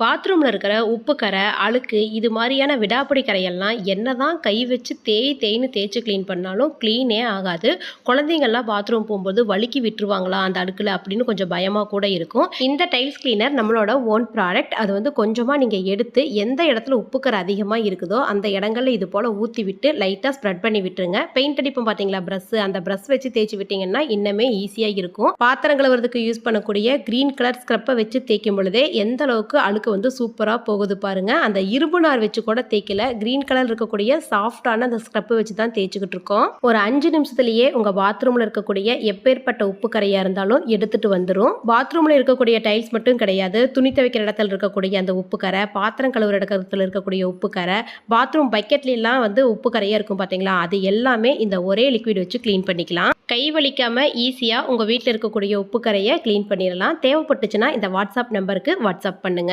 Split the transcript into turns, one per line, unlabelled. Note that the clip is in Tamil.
பாத்ரூம்ல இருக்கிற உப்பு கரை, அழுக்கு இது மாரியான விடாப்பிடி கரையெல்லாம் என்னதான் கை வச்சு தேய்ன்னு தேய்ச்சு கிளீன் பண்ணாலும் கிளீனே ஆகாது. குழந்தைங்கலாம் பாத்ரூம் போம்போது வழுக்கி விட்டுருவாங்களா அந்த அழுக்குல அப்படின்னு கொஞ்சம் பயமா கூட இருக்கும். இந்த டைல்ஸ் கிளீனர் நம்மளோட ஓன் ப்ராடக்ட். அது வந்து கொஞ்சமா நீங்க எடுத்து எந்த இடத்துல உப்பு கரை அதிகமா இருக்குதோ அந்த இடங்கள்ல இது போல ஊத்தி விட்டு லைட்டா ஸ்ப்ரெட் பண்ணி விட்டுருங்க. பெயிண்ட் அடிப்போம் பார்த்தீங்களா பிரஷ், அந்த பிரஷ் வச்சு தேய்ச்சு விட்டீங்கன்னா இன்னுமே ஈஸியா இருக்கும். பாத்திரம் கழுவுறதுக்கு யூஸ் பண்ணக்கூடிய கிரீன் கலர் ஸ்க்ரப்பை வச்சு தேய்க்கும் பொழுதே எந்த அளவுக்கு அழுக்கு வந்து சூப்பரா போகுது பாருங்க. அந்த இரும்பு நார் வச்சு கூட தேய்க்கல, கிரீன் கலர் இருக்கக்கூடிய சாஃப்டான அந்த ஸ்க்ரப் வச்சு தான் தேய்ச்சிக்கிட்டு இருக்கோம். ஒரு 5 நிமிஷத்துலயே உங்க பாத்ரூம்ல இருக்கக்கூடிய எப்பேற்பட்ட உப்பு கரையா இருந்தாலும் எடுத்துட்டு வந்துரும். பாத்ரூம்ல இருக்கக்கூடிய டைல்ஸ் மட்டும் கிடையாது, துணி துவைக்கிற இடத்துல இருக்கக்கூடிய அந்த உப்பு கரை, பாத்திரம் கழுவுற இடத்துல இருக்கக்கூடிய உப்பு கரை, பாத்ரூம் பக்கெட்ல எல்லாம் வந்து உப்பு கரையா இருக்கும் பாத்தீங்களா, அது எல்லாமே இந்த ஒரே லிக்விட் வச்சு கிளீன் பண்ணிக்கலாம். கை வலிக்காம ஈஸியா உங்க வீட்டில் இருக்கக்கூடிய உப்பு கரையை கிளீன் பண்ணிடலாம். தேவைப்பட்டுச்சுன்னா இந்த வாட்ஸ்அப் நம்பருக்கு வாட்ஸ்அப் பண்ணுங்க.